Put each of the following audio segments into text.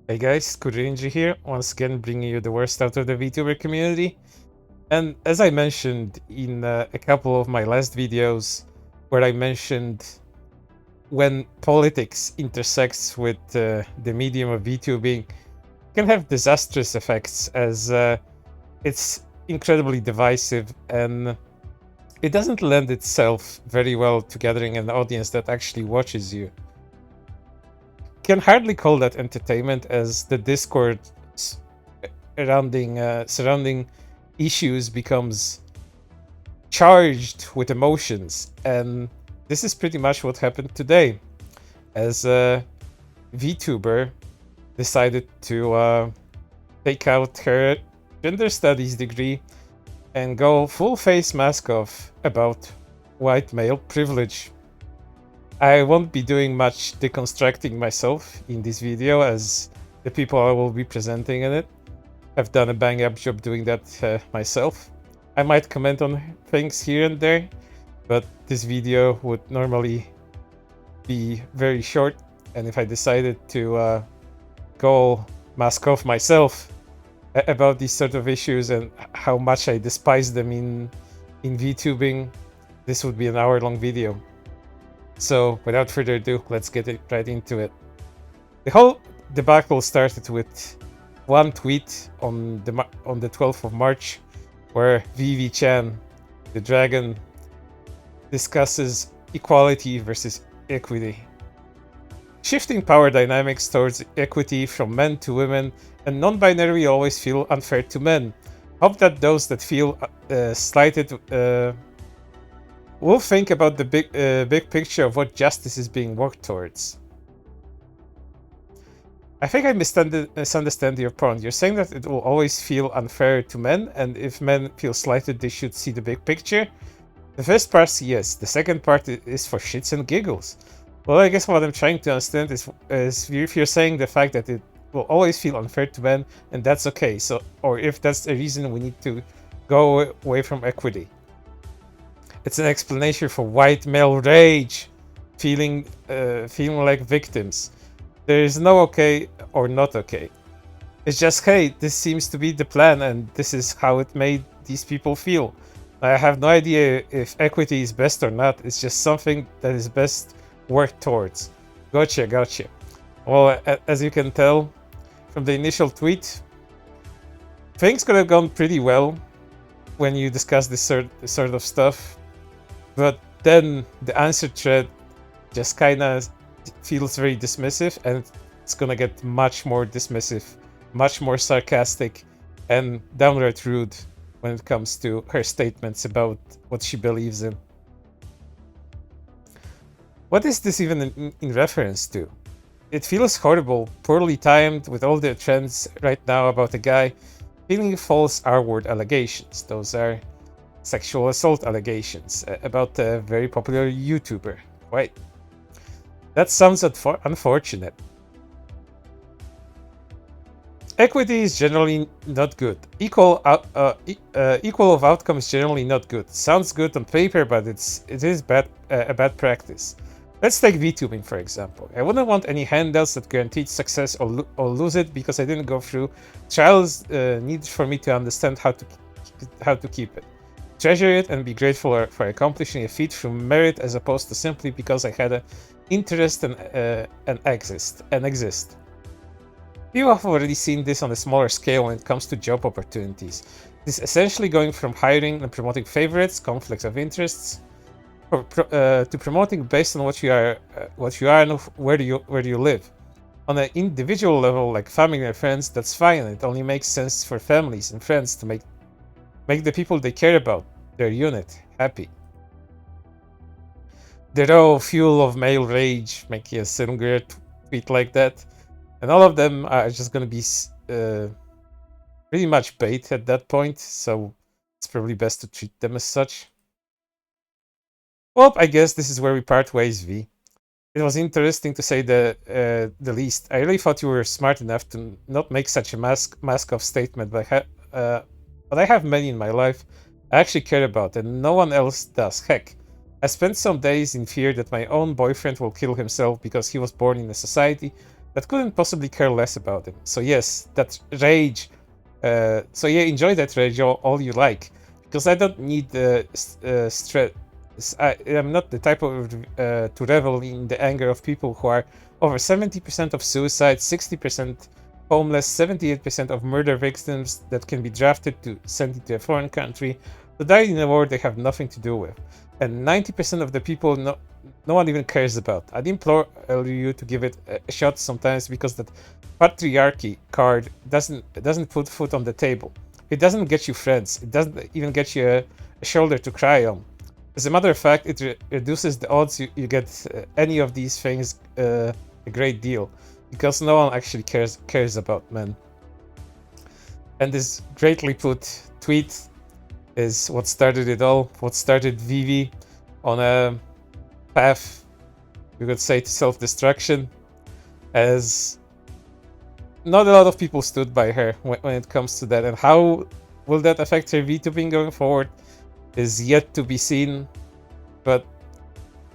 Hey guys, Rinji here, once again bringing you the worst out of the VTuber community. And as I mentioned in a couple of my last videos, where I mentioned when politics intersects with the medium of VTubing, can have disastrous effects as it's incredibly divisive and it doesn't lend itself very well to gathering an audience that actually watches you. Can hardly call that entertainment as the discourse surrounding issues becomes charged with emotions, and this is pretty much what happened today as a VTuber decided to take out her gender studies degree and go full face mask off about white male privilege. I won't be doing much deconstructing myself in this video, as the people I will be presenting in it have done a bang up job doing that myself. I might comment on things here and there, but this video would normally be very short, and if I decided to go mask off myself about these sort of issues and how much I despise them in VTubing, this would be an hour-long video. So without further ado, let's get right into it. The whole debacle started with one tweet on the 12th of March, where VV-chan, the dragon, discusses equality versus equity. Shifting power dynamics towards equity from men to women and non-binary always feel unfair to men. Hope that those that feel slighted will think about the big picture of what justice is being worked towards. I think I misunderstand your point. You're saying that it will always feel unfair to men, and if men feel slighted, they should see the big picture? The first part, yes. The second part is for shits and giggles. Well, I guess what I'm trying to understand is if you're saying the fact that it will always feel unfair to men, and that's okay. So, or if that's a reason we need to go away from equity. It's an explanation for white male rage, feeling like victims. There is no okay or not okay. It's just, hey, this seems to be the plan, and this is how it made these people feel. I have no idea if equity is best or not. It's just something that is best worked towards. Gotcha. Well, as you can tell from the initial tweet, things could have gone pretty well when you discuss this sort of stuff. But then the answer thread just kind of feels very dismissive, and it's gonna get much more dismissive, much more sarcastic, and downright rude when it comes to her statements about what she believes in. What is this even in reference to? It feels horrible, poorly timed, with all the trends right now about a guy feeling false R-word allegations. Those are sexual assault allegations about a very popular YouTuber. Right. That sounds unfortunate. Equity is generally not good. Equal of outcome is generally not good. Sounds good on paper, but it is a bad practice. Let's take VTubing for example. I wouldn't want any handouts that guaranteed success or lose it because I didn't go through trials needed for me to understand how to keep it. Treasure it and be grateful for accomplishing a feat through merit as opposed to simply because I had an interest and exist. People have already seen this on a smaller scale when it comes to job opportunities. This is essentially going from hiring and promoting favorites, conflicts of interests, to promoting based on what you are and where do you live. On an individual level, like family and friends, that's fine. It only makes sense for families and friends to make the people they care about, their unit, happy. The raw fuel of male rage, making a singular tweet like that, and all of them are just going to be pretty much bait at that point, so it's probably best to treat them as such. Well, I guess this is where we part ways, V. It was interesting to say the least. I really thought you were smart enough to not make such a mask-off statement, but I have many in my life I actually care about, and no one else does. Heck, I spent some days in fear that my own boyfriend will kill himself because he was born in a society that couldn't possibly care less about him. So yes, that rage. So yeah, enjoy that rage all you like, because I don't need stress. I am not the type of to revel in the anger of people who are over 70% of suicides, 60% homeless, 78% of murder victims that can be drafted to sent into a foreign country to die in a war they have nothing to do with, and 90% of the people no one even cares about. I'd implore you to give it a shot sometimes, because that patriarchy card doesn't put food on the table. It doesn't get you friends. It doesn't even get you a shoulder to cry on. As a matter of fact, it reduces the odds you get any of these things a great deal, because no one actually cares about men. And this greatly put tweet is what started it all, what started Vivi on a path, you could say, to self-destruction, as not a lot of people stood by her when it comes to that, and how will that affect her VTubing going forward is yet to be seen, but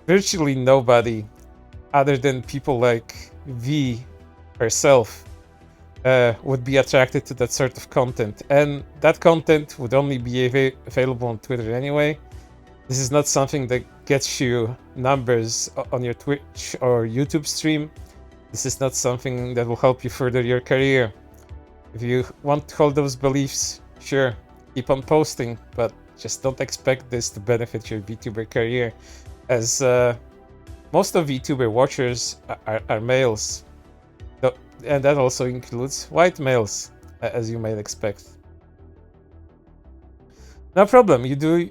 virtually nobody other than people like V herself would be attracted to that sort of content, and that content would only be available on Twitter anyway. This is not something that gets you numbers on your Twitch or YouTube stream. This is not something that will help you further your career. If you want to hold those beliefs, sure, keep on posting, but just don't expect this to benefit your VTuber career, as most of VTuber watchers are males, and that also includes white males, as you might expect. No problem, you do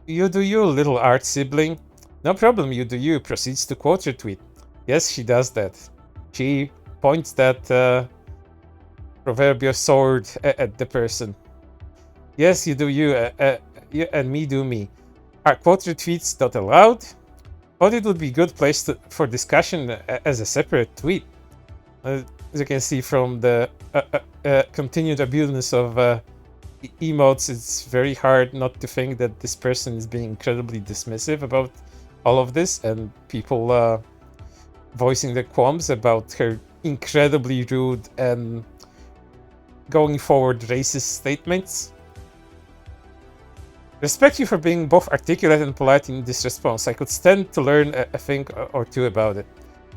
you, little art sibling. No problem, you do you. Proceeds to quote your tweet. Yes, she does that. She points that proverbial sword at the person. Yes, you do you, and me do me. Are quote retweets not allowed? Thought it would be a good place for discussion as a separate tweet. As you can see from the continued abuse of emotes, it's very hard not to think that this person is being incredibly dismissive about all of this, and people voicing their qualms about her incredibly rude and going forward racist statements. Respect you for being both articulate and polite in this response. I could stand to learn a thing or two about it.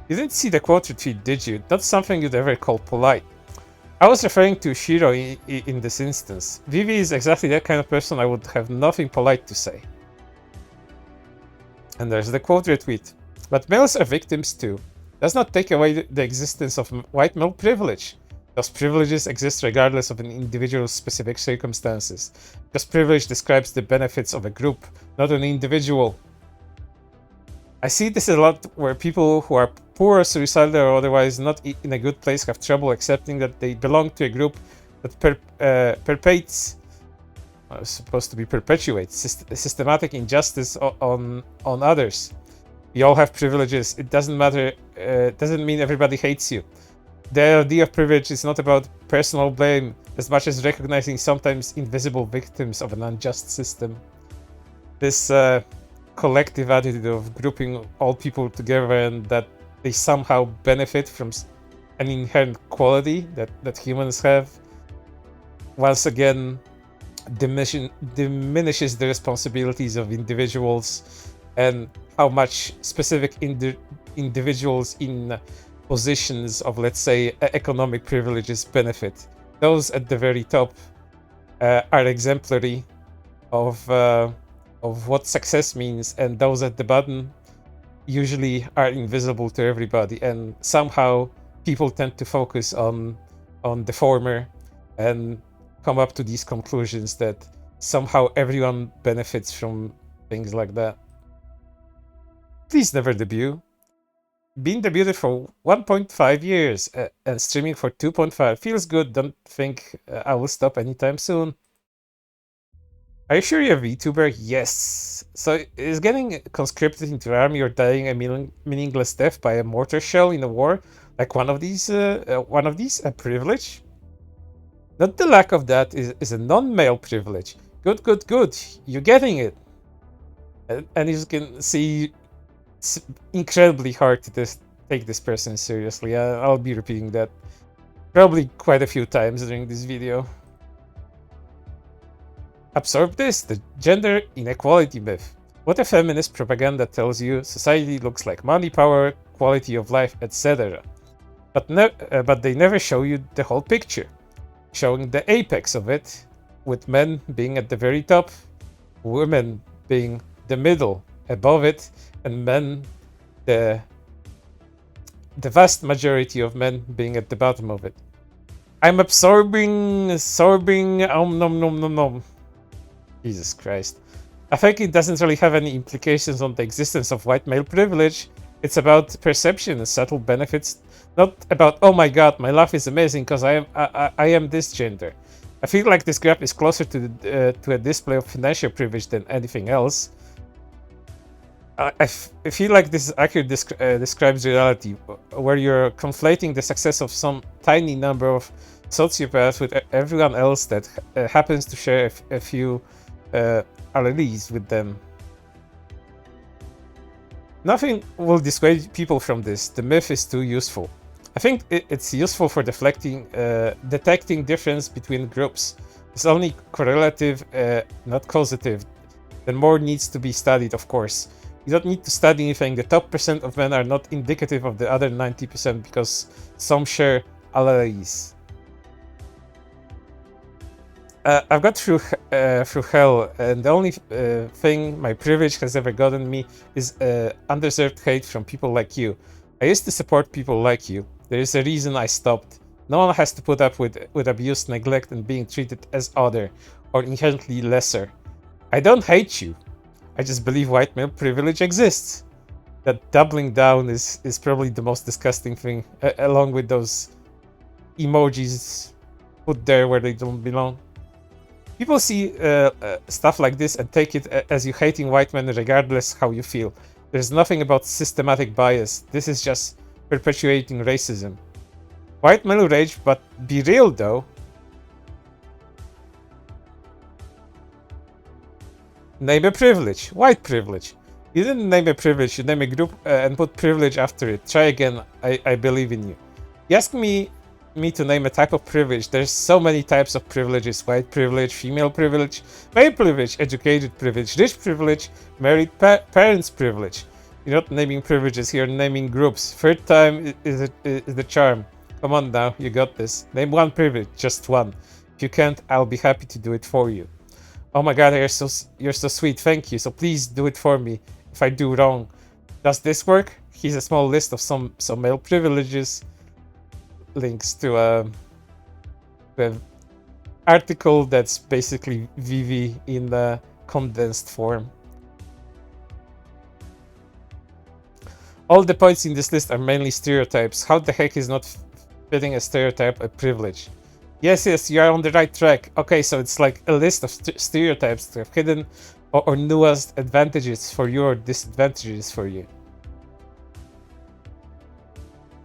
You didn't see the quote retweet, did you? Not something you'd ever call polite. I was referring to Shiro in this instance. Vivi is exactly that kind of person I would have nothing polite to say. And there's the quote retweet. But males are victims too. Does not take away the existence of white male privilege. Those privileges exist regardless of an individual's specific circumstances. Because privilege describes the benefits of a group, not an individual. I see this a lot where people who are poor, suicidal, or otherwise not in a good place have trouble accepting that they belong to a group that perpetuates systematic injustice on others. We all have privileges. It doesn't matter. Doesn't mean everybody hates you. The idea of privilege is not about personal blame as much as recognizing sometimes invisible victims of an unjust system. This collective attitude of grouping all people together and that they somehow benefit from an inherent quality that humans have, once again diminishes the responsibilities of individuals and how much specific individuals in positions of, let's say, economic privileges benefit. Those at the very top are exemplary of what success means, and those at the bottom usually are invisible to everybody, and somehow people tend to focus on the former and come up to these conclusions that somehow everyone benefits from things like that. Please never debut. Being debuted for 1.5 years and streaming for 2.5 feels good. Don't think I will stop anytime soon. Are you sure you're a VTuber? Yes. So is getting conscripted into army or dying a meaningless death by a mortar shell in a war like one of these a privilege? Not the lack of that is a non-male privilege. Good. You're getting it. And you can see it's incredibly hard to take this person seriously. I'll be repeating that probably quite a few times during this video. Absorb this, the gender inequality myth. What a feminist propaganda tells you society looks like money, power, quality of life, etc. But they never show you the whole picture, showing the apex of it, with men being at the very top, women being the middle above it, and men, the vast majority of men being at the bottom of it. I'm absorbing, nom nom nom nom. Jesus Christ. I think it doesn't really have any implications on the existence of white male privilege. It's about perception and subtle benefits, not about, oh my god, my life is amazing because I am this gender. I feel like this graph is closer to a display of financial privilege than anything else. I feel like this accurately describes reality, where you're conflating the success of some tiny number of sociopaths with everyone else that happens to share a few alleles with them. Nothing will dissuade people from this. The myth is too useful. I think it's useful for detecting difference between groups. It's only correlative, not causative. Then more needs to be studied, of course. You don't need to study anything. The top % of men are not indicative of the other 90% because some share alleles. I've got through hell, and the only thing my privilege has ever gotten me is undeserved hate from people like you. I used to support people like you. There is a reason I stopped. No one has to put up with abuse, neglect, and being treated as other, or inherently lesser. I don't hate you. I just believe white male privilege exists. That doubling down is probably the most disgusting thing, along with those emojis put there where they don't belong. People see stuff like this and take it as you hating white men regardless how you feel. There's nothing about systematic bias. This is just perpetuating racism. White male rage, but be real though. Name a privilege. White privilege. You didn't name a privilege, you name a group and put privilege after it. Try again, I believe in you. You ask me to name a type of privilege. There's so many types of privileges. White privilege, female privilege, male privilege, educated privilege, rich privilege, married parents privilege. You're not naming privileges here, naming groups. Third time is the charm. Come on now, you got this. Name one privilege, just one. If you can't, I'll be happy to do it for you. Oh my god, you're so sweet, thank you. So please do it for me if I do wrong. Does this work? Here's a small list of some male privileges. Links to an article that's basically VV in condensed form. All the points in this list are mainly stereotypes. How the heck is not fitting a stereotype a privilege? Yes, you are on the right track. Okay, so it's like a list of stereotypes that have hidden or nuanced advantages for you or disadvantages for you.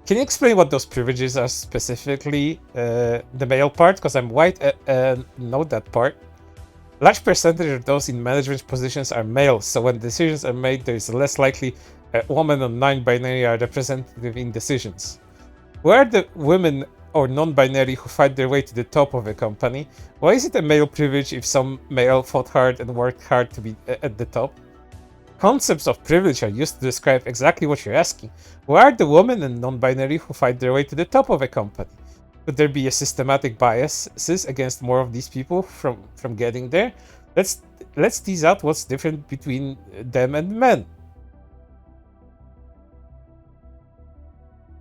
Can you explain what those privileges are specifically? The male part, because I'm white and know that part. Large percentage of those in management positions are male, so when decisions are made, there is less likely a woman or non-binary are representative in decisions. Where are the women or non-binary who fight their way to the top of a company? Why is it a male privilege if some male fought hard and worked hard to be at the top? Concepts of privilege are used to describe exactly what you're asking. Why are the women and non-binary who fight their way to the top of a company? Could there be a systematic biases against more of these people from getting there? Let's tease out what's different between them and men.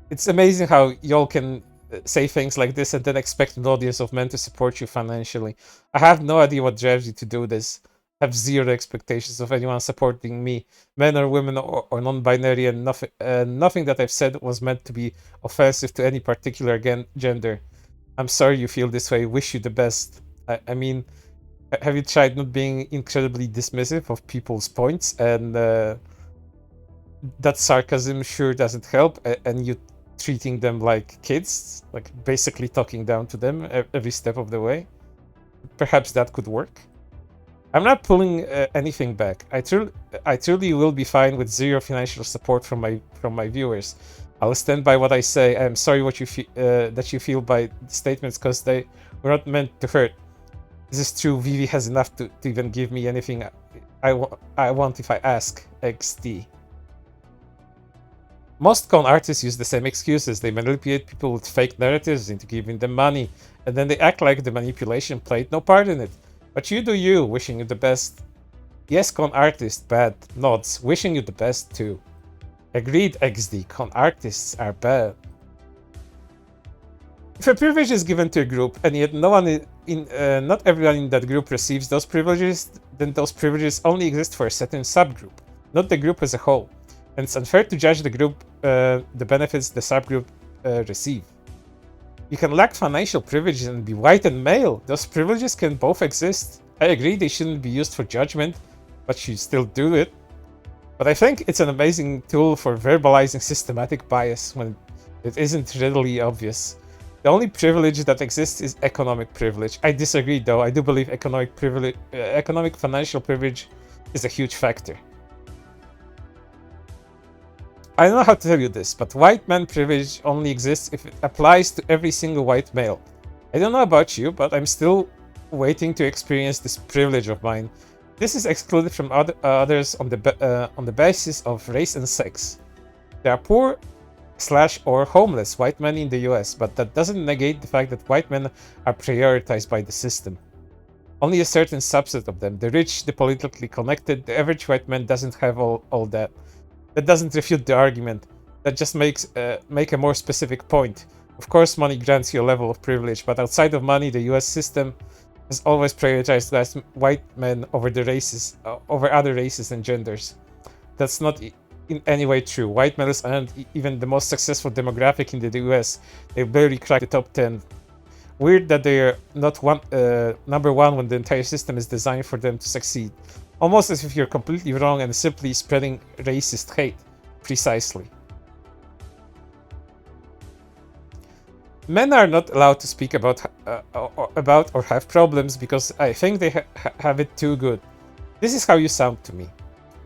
It's amazing how y'all can say things like this and then expect an audience of men to support you financially. I have no idea what drives you to do this. I have zero expectations of anyone supporting me, men or women or non-binary, and nothing that I've said was meant to be offensive to any particular gender. I'm sorry you feel this way. Wish you the best. I mean, have you tried not being incredibly dismissive of people's points? And that sarcasm sure doesn't help, and you treating them like kids, like basically talking down to them every step of the way. Perhaps that could work. I'm not pulling anything back. I truly will be fine with zero financial support from my viewers. I'll stand by what I say. I'm sorry what you that you feel by the statements because they were not meant to hurt. This is true. Vivi has enough to even give me anything I want if I ask. XD. Most con artists use the same excuses. They manipulate people with fake narratives into giving them money, and then they act like the manipulation played no part in it. But you do you, wishing you the best. Yes, con artist, bad. Nods, wishing you the best too. Agreed, XD. Con artists are bad. If a privilege is given to a group, and yet not everyone in that group receives those privileges, then those privileges only exist for a certain subgroup, not the group as a whole. And it's unfair to judge the group the benefits the subgroup receive. You can lack financial privileges and be white and male. Those privileges can both exist. I agree they shouldn't be used for judgment, but you still do it. But I think it's an amazing tool for verbalizing systematic bias when it isn't readily obvious. The only privilege that exists is economic privilege. I disagree though. I do believe economic financial privilege is a huge factor. I don't know how to tell you this, but white man privilege only exists if it applies to every single white male. I don't know about you, but I'm still waiting to experience this privilege of mine. This is excluded from others on the basis of race and sex. There are poor or homeless white men in the US, but that doesn't negate the fact that white men are prioritized by the system. Only a certain subset of them, the rich, the politically connected, the average white man doesn't have all that. That doesn't refute the argument. That just makes make a more specific point. Of course, money grants you a level of privilege, but outside of money, the US system has always prioritized white men over over other races and genders. That's not in any way true. White males aren't even the most successful demographic in the US. They barely crack the top 10. Weird that they are not number one when the entire system is designed for them to succeed. Almost as if you're completely wrong and simply spreading racist hate. Precisely. Men are not allowed to speak about or have problems because I think they have it too good. This is how you sound to me.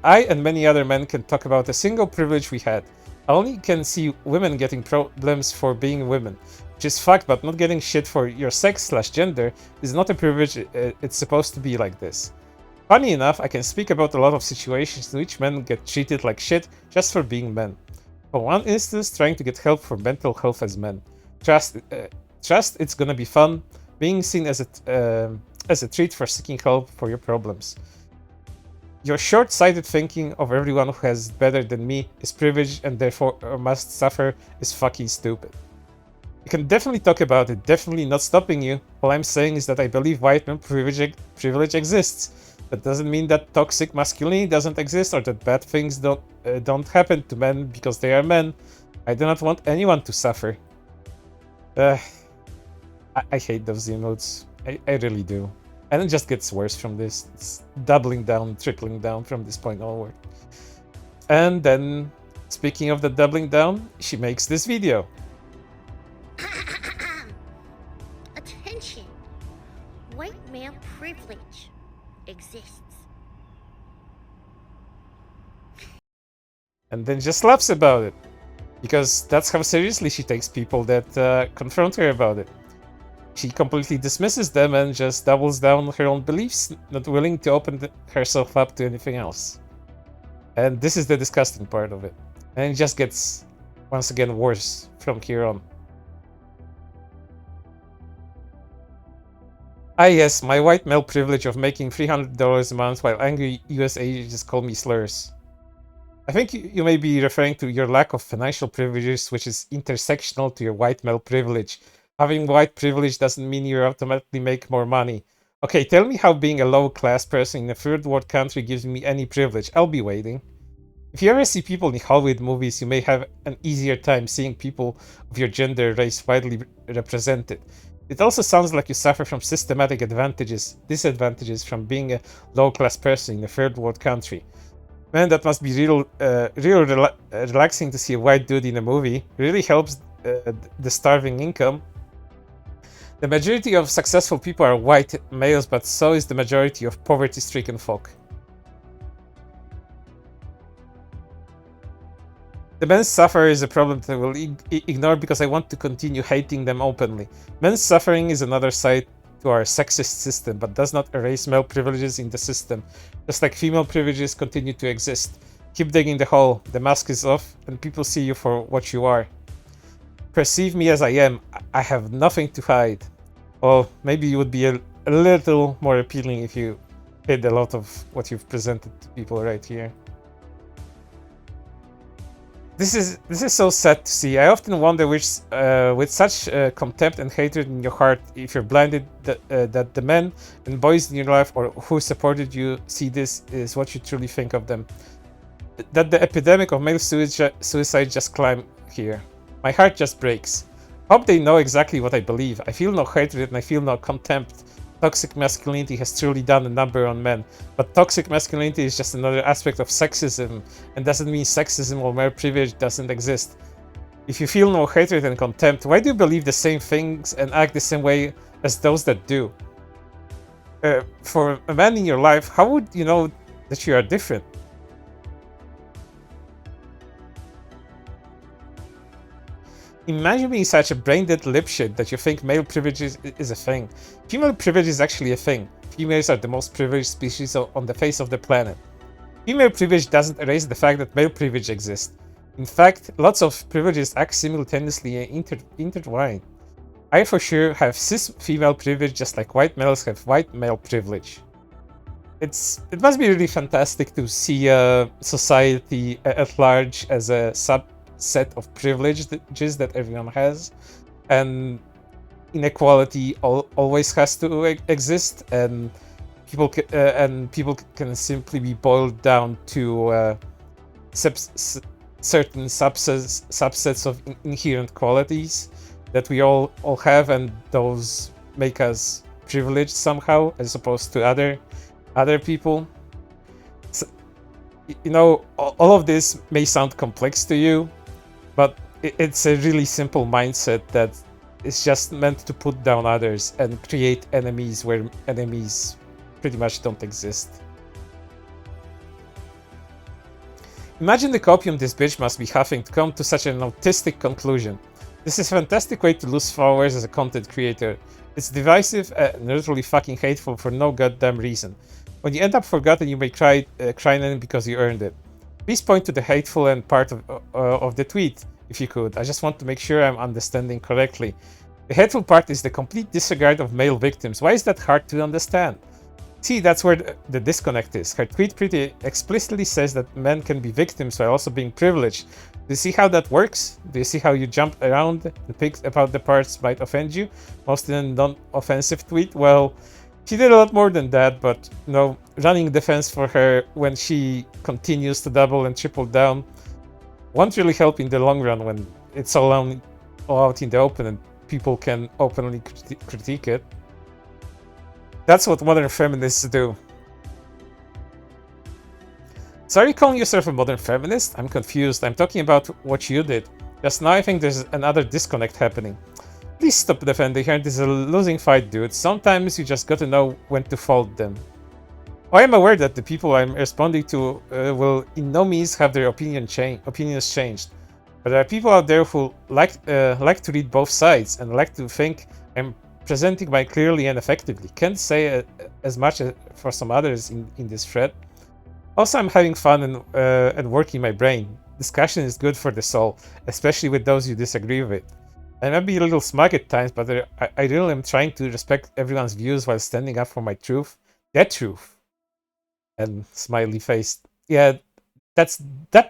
I and many other men can talk about a single privilege we had. I only can see women getting problems for being women, which is fucked, but not getting shit for your sex/gender is not a privilege. It's supposed to be like this. Funny enough, I can speak about a lot of situations in which men get treated like shit just for being men. For one instance, trying to get help for mental health as men. Trust it's gonna be fun, being seen as a treat for seeking help for your problems. Your short-sighted thinking of everyone who has better than me is privileged and therefore must suffer is fucking stupid. You can definitely talk about it, definitely not stopping you. All I'm saying is that I believe white man privilege exists. That doesn't mean that toxic masculinity doesn't exist or that bad things don't happen to men because they are men. I do not want anyone to suffer. I hate those emotes. I really do. And it just gets worse from this. It's doubling down, tripling down from this point onward. And then, speaking of the doubling down, she makes this video. Attention! White male privilege exists. And then just laughs about it. Because that's how seriously she takes people that confront her about it. She completely dismisses them and just doubles down on her own beliefs, not willing to open herself up to anything else. And this is the disgusting part of it. And it just gets, once again, worse from here on. Yes, my white male privilege of making $300 a month while angry US agents call me slurs. I think you may be referring to your lack of financial privileges, which is intersectional to your white male privilege. Having white privilege doesn't mean you automatically make more money. Okay, tell me how being a low-class person in a third-world country gives me any privilege. I'll be waiting. If you ever see people in Hollywood movies, you may have an easier time seeing people of your gender or race widely represented. It also sounds like you suffer from systematic disadvantages from being a low-class person in a third-world country. Man, that must be relaxing to see a white dude in a movie. Really helps the starving income. The majority of successful people are white males, but so is the majority of poverty-stricken folk. The men suffer is a problem that I will ignore because I want to continue hating them openly. Men's suffering is another side to our sexist system, but does not erase male privileges in the system, just like female privileges continue to exist. Keep digging the hole, the mask is off, and people see you for what you are. Perceive me as I am, I have nothing to hide. Or maybe you would be a little more appealing if you hid a lot of what you've presented to people right here. This is so sad to see. I often wonder which, with such contempt and hatred in your heart, if you're blinded that the men and boys in your life or who supported you see this is what you truly think of them. That the epidemic of male suicide just climbed here. My heart just breaks. Hope they know exactly what I believe. I feel no hatred and I feel no contempt. Toxic masculinity has truly done a number on men, but toxic masculinity is just another aspect of sexism, and doesn't mean sexism or male privilege doesn't exist. If you feel no hatred and contempt, why do you believe the same things and act the same way as those that do? For a man in your life, how would you know that you are different? Imagine being such a brain-dead lipshit that you think male privilege is a thing. Female privilege is actually a thing. Females are the most privileged species on the face of the planet. Female privilege doesn't erase the fact that male privilege exists. In fact, lots of privileges act simultaneously and intertwined. I for sure have cis female privilege just like white males have white male privilege. It must be really fantastic to see society at large as a subset of privileges that everyone has, and inequality always has to exist, and people can simply be boiled down to certain subsets of inherent qualities that we all have, and those make us privileged somehow as opposed to other people. So, you know, all of this may sound complex to you, but it's a really simple mindset that is just meant to put down others and create enemies where enemies pretty much don't exist. Imagine the copium this bitch must be huffing to come to such an autistic conclusion. This is a fantastic way to lose followers as a content creator. It's divisive and utterly fucking hateful for no goddamn reason. When you end up forgotten, you may cry in because you earned it. Please point to the hateful end part of the tweet, if you could. I just want to make sure I'm understanding correctly. The hateful part is the complete disregard of male victims. Why is that hard to understand? See, that's where the disconnect is. Her tweet pretty explicitly says that men can be victims while also being privileged. Do you see how that works? Do you see how you jump around and pick about the parts might offend you? Most in a non-offensive tweet? Well, she did a lot more than that, but you know, running defense for her when she continues to double and triple down won't really help in the long run when it's all out in the open and people can openly critique it. That's what modern feminists do. So are you calling yourself a modern feminist? I'm confused. I'm talking about what you did. Just now I think there's another disconnect happening. Please stop defending her. This is a losing fight, dude. Sometimes you just gotta know when to fault them. I am aware that the people I'm responding to will in no means have their opinions changed. But there are people out there who like to read both sides and like to think I'm presenting mine clearly and effectively. Can't say as much for some others in this thread. Also, I'm having fun and working my brain. Discussion is good for the soul, especially with those you disagree with. I might be a little smug at times, but I really am trying to respect everyone's views while standing up for my truth. That truth. And smiley face. Yeah, that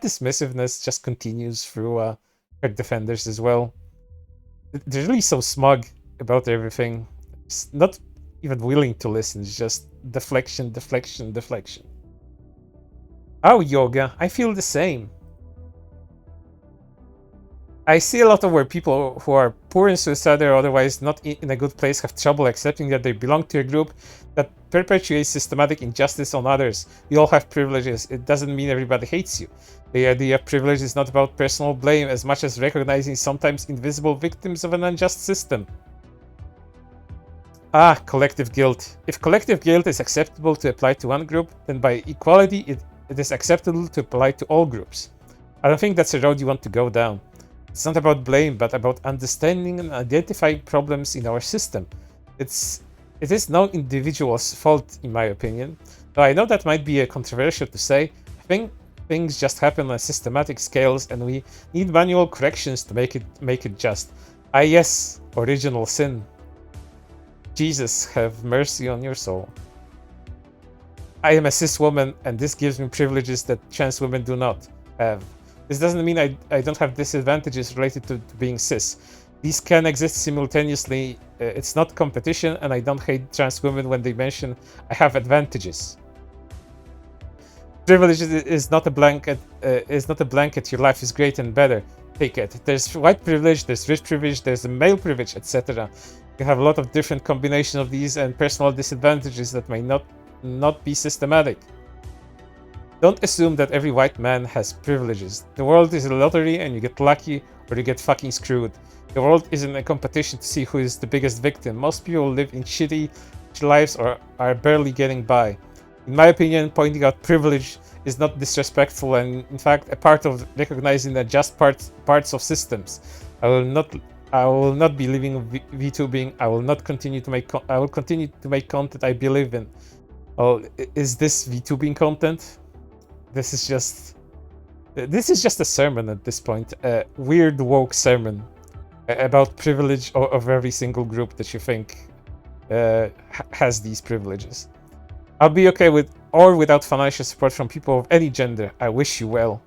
dismissiveness just continues through her defenders as well. They're really so smug about everything. It's not even willing to listen. It's just deflection, deflection, deflection. Oh, yoga. I feel the same. I see a lot of where people who are poor and suicidal or otherwise not in a good place have trouble accepting that they belong to a group that perpetuates systematic injustice on others. We all have privileges. It doesn't mean everybody hates you. The idea of privilege is not about personal blame as much as recognizing sometimes invisible victims of an unjust system. Ah, collective guilt. If collective guilt is acceptable to apply to one group, then by equality it is acceptable to apply to all groups. I don't think that's a road you want to go down. It's not about blame, but about understanding and identifying problems in our system. It is no individual's fault, in my opinion. Though I know that might be controversial to say. I think things just happen on systematic scales, and we need manual corrections to make it just. Ah yes, original sin. Jesus, have mercy on your soul. I am a cis woman, and this gives me privileges that trans women do not have. This doesn't mean I don't have disadvantages related to being cis. These can exist simultaneously. It's not competition, and I don't hate trans women when they mention I have advantages. Privilege is not a blanket. Your life is great and better. Take it. There's white privilege, there's rich privilege, there's male privilege, etc. You have a lot of different combinations of these and personal disadvantages that may not be systematic. Don't assume that every white man has privileges. The world is a lottery, and you get lucky or you get fucking screwed. The world isn't a competition to see who is the biggest victim. Most people live in shitty lives or are barely getting by. In my opinion, pointing out privilege is not disrespectful, and in fact a part of recognizing that just parts of systems. I will not be living VTubing. I will continue to make content I believe in. Well, is this VTubing content? This is just a sermon at this point, a weird woke sermon about privilege of every single group that you think has these privileges. I'll be okay with or without financial support from people of any gender. I wish you well.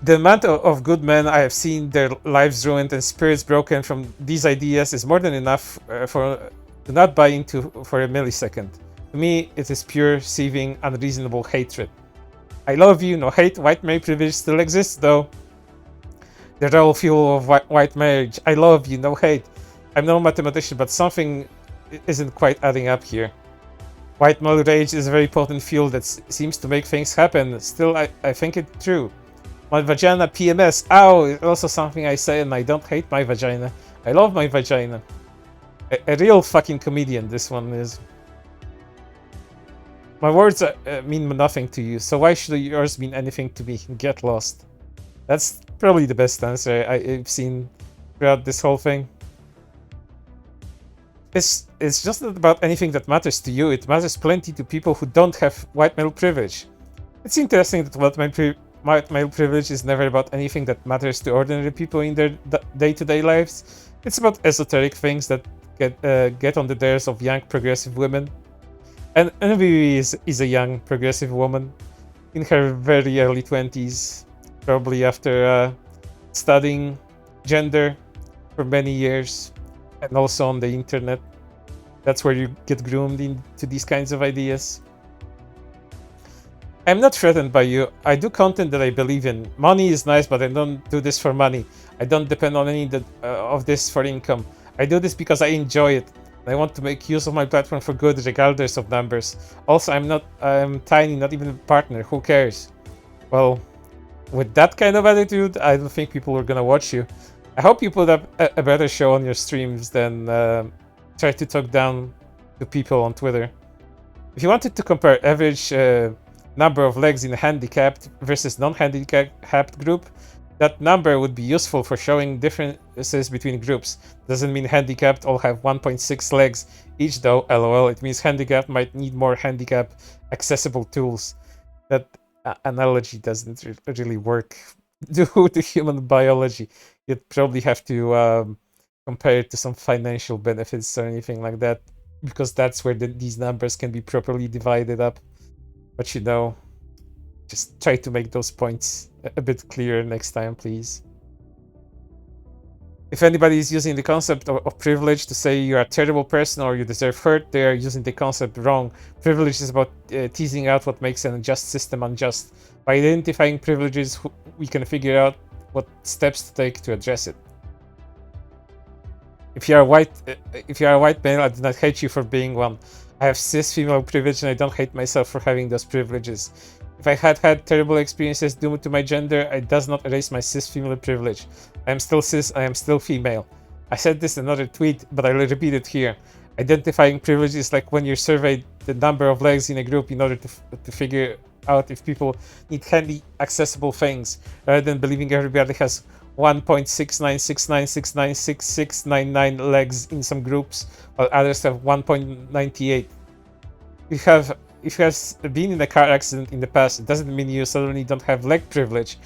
The amount of good men I have seen their lives ruined and spirits broken from these ideas is more than enough to not buy into for a millisecond. To me, it is pure, seething, unreasonable hatred. I love you, no hate. White male privilege still exists, though. The real fuel of white marriage. I love you, no hate. I'm no mathematician, but something isn't quite adding up here. White male rage is a very potent fuel that seems to make things happen. Still, I think it's true. My vagina, PMS. Ow! It's also something I say, and I don't hate my vagina. I love my vagina. A real fucking comedian, this one is. My words mean nothing to you, so why should yours mean anything to me? Get lost. That's probably the best answer I've seen throughout this whole thing. It's just not about anything that matters to you. It matters plenty to people who don't have white male privilege. It's interesting that white male privilege is never about anything that matters to ordinary people in their day-to-day lives. It's about esoteric things that get on the nerves of young progressive women. And Vivi is a young progressive woman in her very early 20s, probably after studying gender for many years, and also on the internet. That's where you get groomed into these kinds of ideas. I'm not threatened by you. I do content that I believe in. Money is nice, but I don't do this for money. I don't depend on any of this for income. I do this because I enjoy it. I want to make use of my platform for good, regardless of numbers. Also, I'm tiny, not even a partner. Who cares? Well, with that kind of attitude, I don't think people are gonna watch you. I hope you put up a better show on your streams than try to talk down to people on Twitter. If you wanted to compare average number of legs in a handicapped versus non-handicapped group, that number would be useful for showing differences between groups. Doesn't mean handicapped all have 1.6 legs each though, lol. It means handicapped might need more handicap accessible tools. That analogy doesn't really work due to human biology. You'd probably have to compare it to some financial benefits or anything like that, because that's where these numbers can be properly divided up. But you know, just try to make those points a bit clearer next time, please. If anybody is using the concept of privilege to say you're a terrible person or you deserve hurt, they are using the concept wrong. Privilege is about teasing out what makes an unjust system unjust. By identifying privileges, we can figure out what steps to take to address it. If you are a white male, I do not hate you for being one. I have cis female privilege and I don't hate myself for having those privileges. If I had terrible experiences due to my gender, it does not erase my cis female privilege. I am still cis, I am still female. I said this in another tweet, but I'll repeat it here. Identifying privilege is like when you survey the number of legs in a group in order to figure out if people need handy, accessible things, rather than believing everybody has 1.6969696699 legs in some groups, while others have 1.98. If you have been in a car accident in the past, it doesn't mean you suddenly don't have leg privilege.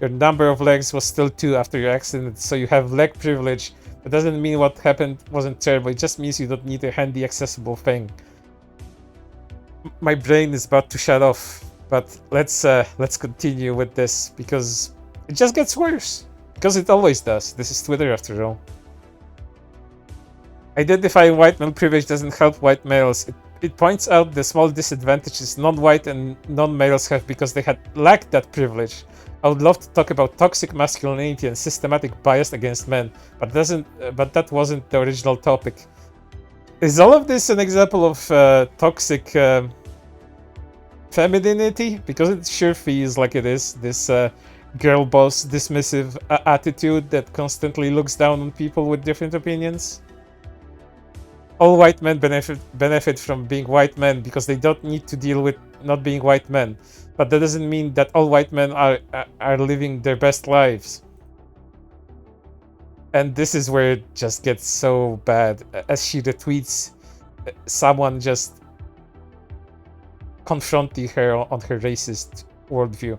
Your number of legs was still 2 after your accident, so you have leg privilege. That doesn't mean what happened wasn't terrible. It just means you don't need a handy, accessible thing. My brain is about to shut off, but let's continue with this because it just gets worse. Because it always does. This is Twitter after all. Identifying white male privilege doesn't help white males. It points out the small disadvantages non-white and non-males have because they had lacked that privilege. I would love to talk about toxic masculinity and systematic bias against men, but that wasn't the original topic. Is all of this an example of toxic femininity? Because it sure feels like it is. This girl boss dismissive attitude that constantly looks down on people with different opinions. All white men benefit from being white men because they don't need to deal with not being white men. But that doesn't mean that all white men are living their best lives. And this is where it just gets so bad. As she retweets someone just confronting her on her racist worldview.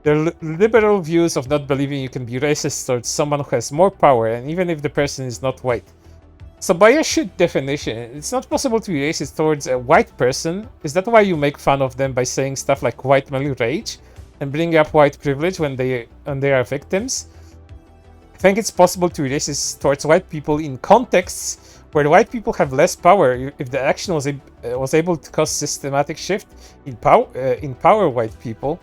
The liberal views of not believing you can be racist towards someone who has more power, and even if the person is not white. So by a shit definition, it's not possible to be racist towards a white person. Is that why you make fun of them by saying stuff like white male rage and bring up white privilege when they are victims? I think it's possible to be racist towards white people in contexts where white people have less power if the action was able to cause systematic shift in power white people.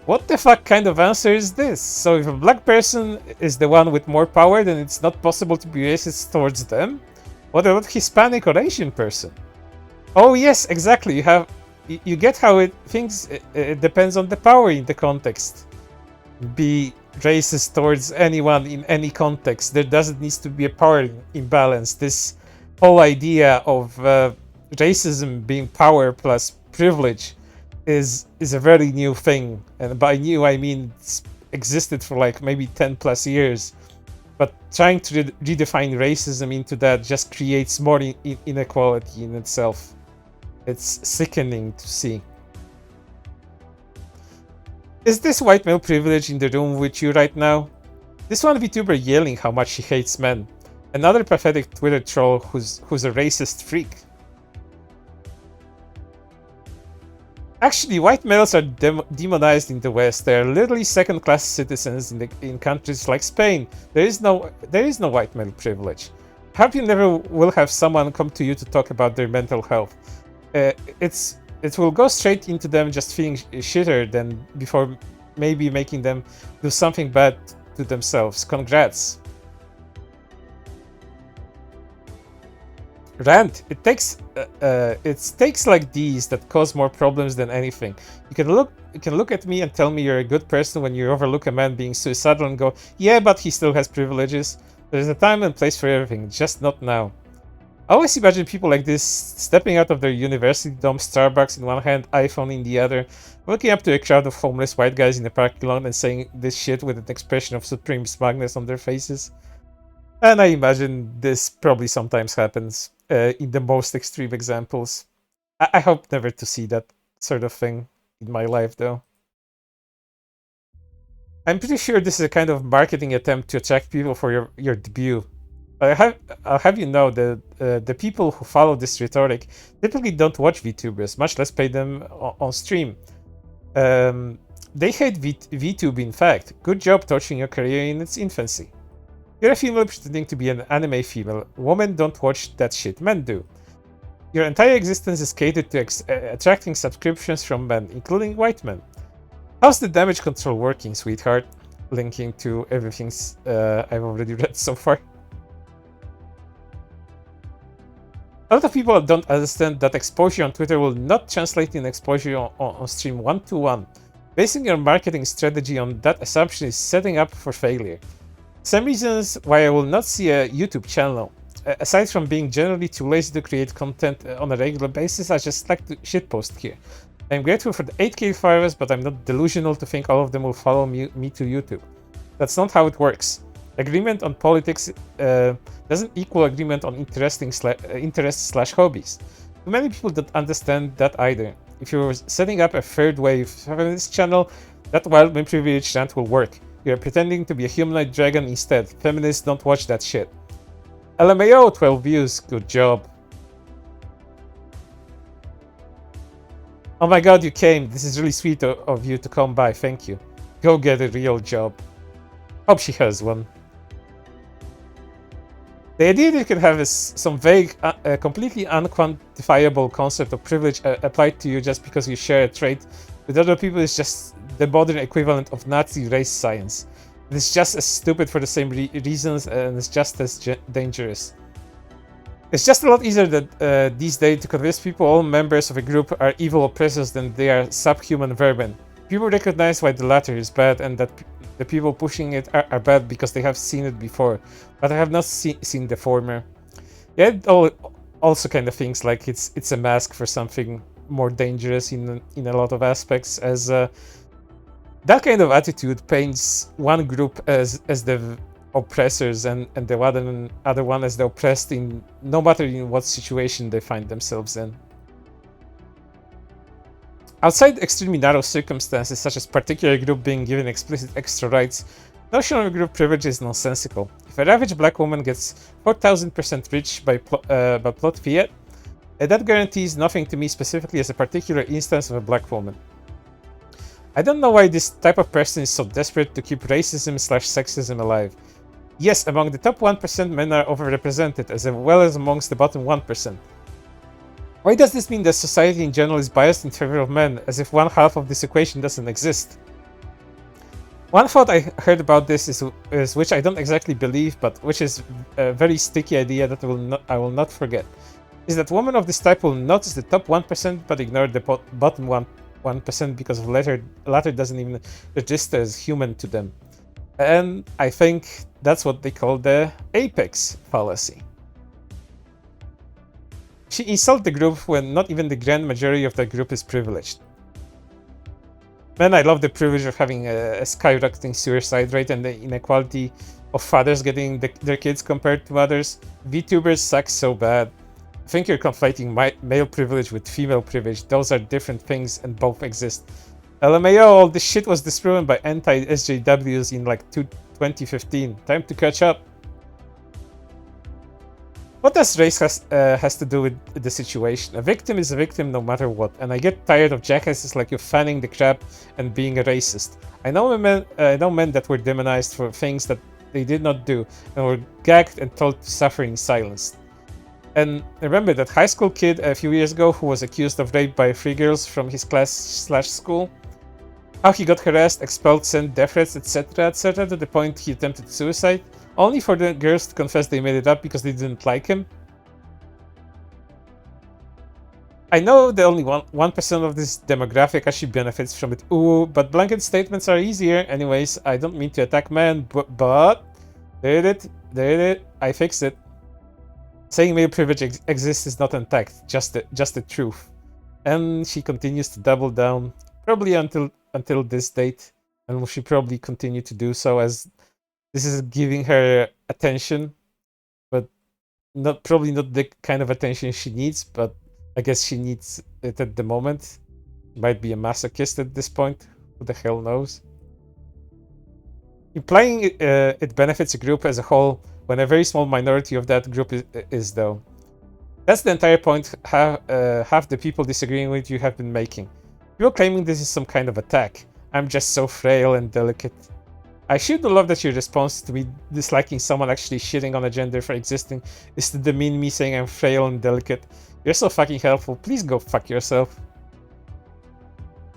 What the fuck kind of answer is this? So if a black person is the one with more power, then it's not possible to be racist towards them? What about Hispanic or Asian person? Oh yes, exactly. You get how it depends on the power in the context. Be racist towards anyone in any context. There doesn't need to be a power imbalance. This whole idea of racism being power plus privilege is a very new thing, and by new I mean it's existed for like maybe 10 plus years, but trying to redefine racism into that just creates more inequality in itself. It's sickening to see. Is this white male privilege in the room with you right now? This one VTuber yelling how much she hates men. Another pathetic Twitter troll who's a racist freak. Actually, white males are demonized in the West. They are literally second-class citizens in countries like Spain. There is no white male privilege. I hope you never will have someone come to you to talk about their mental health. It will go straight into them just feeling shitter than before maybe making them do something bad to themselves. Congrats. Rant. It takes takes like these that cause more problems than anything. You can look at me and tell me you're a good person when you overlook a man being suicidal and go, yeah, but he still has privileges. There's a time and place for everything, just not now. I always imagine people like this stepping out of their university dorm, Starbucks in one hand, iPhone in the other, walking up to a crowd of homeless white guys in the parking lot and saying this shit with an expression of supreme smugness on their faces. And I imagine this probably sometimes happens in the most extreme examples. I hope never to see that sort of thing in my life, though. I'm pretty sure this is a kind of marketing attempt to attract people for your debut. I'll have you know that the people who follow this rhetoric typically don't watch VTubers, much less pay them on stream. They hate VTube, in fact. Good job torching your career in its infancy. You're a female pretending to be an anime female. Women don't watch that shit, men do. Your entire existence is catered to attracting subscriptions from men, including white men. How's the damage control working, sweetheart? Linking to everything I've already read so far. A lot of people don't understand that exposure on Twitter will not translate in exposure on stream 1-to-1. Basing your marketing strategy on that assumption is setting up for failure. Some reasons why I will not see a YouTube channel. Aside from being generally too lazy to create content on a regular basis, I just like to shitpost here. I'm grateful for the 8K followers, but I'm not delusional to think all of them will follow me to YouTube. That's not how it works. Agreement on politics doesn't equal agreement on interests/hobbies. Too many people don't understand that either. If you're setting up a third wave feminist channel, that wild men privilege rant will work. You're pretending to be a humanoid dragon instead. Feminists don't watch that shit. LMAO, 12 views. Good job. Oh my god, you came. This is really sweet of you to come by. Thank you. Go get a real job. Hope she has one. The idea that you can have some vague, completely unquantifiable concept of privilege applied to you just because you share a trait with other people is just the modern equivalent of Nazi race science. It's just as stupid for the same reasons, and it's just as dangerous. It's just a lot easier that these days to convince people all members of a group are evil oppressors than they are subhuman vermin. People recognize why the latter is bad and that the people pushing it are bad because they have seen it before, but I have not seen the former. Yeah, it also kind of thinks like it's a mask for something more dangerous in a lot of aspects, as that kind of attitude paints one group as the oppressors and the other one as the oppressed, in no matter in what situation they find themselves in. Outside extremely narrow circumstances, such as particular group being given explicit extra rights, notion of group privilege is nonsensical. If an average black woman gets 4,000% rich by plot fiat, that guarantees nothing to me specifically as a particular instance of a black woman. I don't know why this type of person is so desperate to keep racism/sexism alive. Yes, among the top 1%, men are overrepresented, as well as amongst the bottom 1%. Why does this mean that society in general is biased in favor of men, as if one half of this equation doesn't exist? One thought I heard about this is which I don't exactly believe, but which is a very sticky idea that I will not forget, is that women of this type will notice the top 1% but ignore the bottom 1% because of latter doesn't even register as human to them. And I think that's what they call the apex fallacy. She insults the group when not even the grand majority of the group is privileged. Man, I love the privilege of having a skyrocketing suicide rate and the inequality of fathers getting their kids compared to others. VTubers suck so bad. I think you're conflating male privilege with female privilege. Those are different things and both exist. LMAO, all this shit was disproven by anti-SJWs in like 2015. Time to catch up. What does race has to do with the situation? A victim is a victim no matter what, and I get tired of jackasses like you fanning the crap and being a racist. I know men that were demonized for things that they did not do, and were gagged and told to suffer in silence. And remember that high school kid a few years ago who was accused of rape by 3 girls from his class/school? How he got harassed, expelled, sent death threats, etc., to the point he attempted suicide, only for the girls to confess they made it up because they didn't like him? I know that only 1% of this demographic actually benefits from it, but blanket statements are easier. Anyways, I don't mean to attack men, but did it, I fixed it. Saying male privilege exists is not attacked, just the truth. And she continues to double down, probably until this date, and will she probably continue to do so, as this is giving her attention, but probably not the kind of attention she needs, but I guess she needs it at the moment. Might be a masochist at this point, who the hell knows. Implying it benefits a group as a whole when a very small minority of that group is though. That's the entire point half the people disagreeing with you have been making. People claiming this is some kind of attack. I'm just so frail and delicate. I should love that your response to me disliking someone actually shitting on a gender for existing is to demean me saying I'm frail and delicate. You're so fucking helpful. Please go fuck yourself.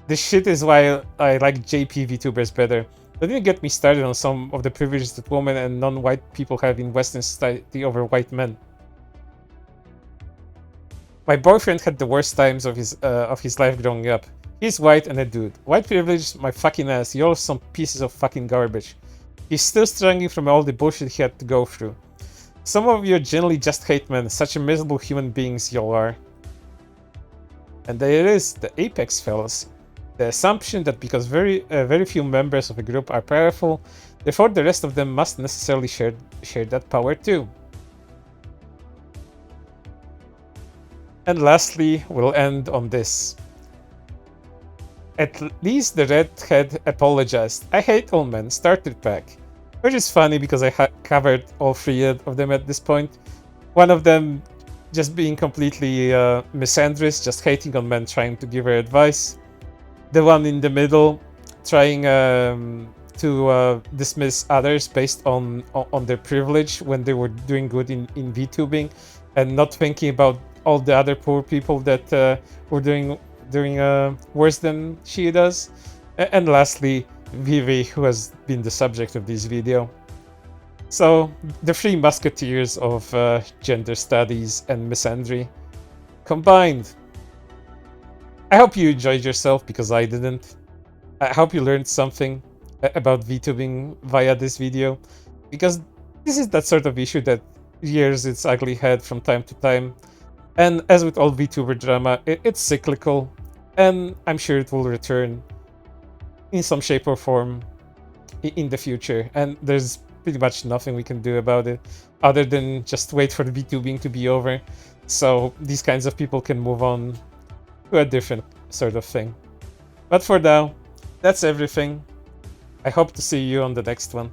This shit is why I like JP VTubers better. Don't even get me started on some of the privileges that women and non-white people have in Western society over white men. My boyfriend had the worst times of his life growing up. He's white and a dude. White privilege, my fucking ass. You're some pieces of fucking garbage. He's still struggling from all the bullshit he had to go through. Some of you generally just hate men. Such a miserable human beings y'all are. And there it is, the apex fallacy. The assumption that because very few members of a group are powerful, therefore the rest of them must necessarily share that power too. And lastly, we'll end on this. At least the redhead apologized. I hate all men, starter pack. Which is funny because I covered all three of them at this point. One of them just being completely misandrous, just hating on men trying to give her advice. The one in the middle trying to dismiss others based on their privilege when they were doing good in VTubing, and not thinking about all the other poor people that were doing worse than she does. And lastly, Vivi, who has been the subject of this video. So, the three musketeers of gender studies and misandry combined. I hope you enjoyed yourself, because I didn't. I hope you learned something about VTubing via this video, because this is that sort of issue that rears its ugly head from time to time. And as with all VTuber drama, it's cyclical, and I'm sure it will return in some shape or form in the future. And there's pretty much nothing we can do about it other than just wait for the VTubing to be over, so these kinds of people can move on to a different sort of thing. But for now, that's everything. I hope to see you on the next one.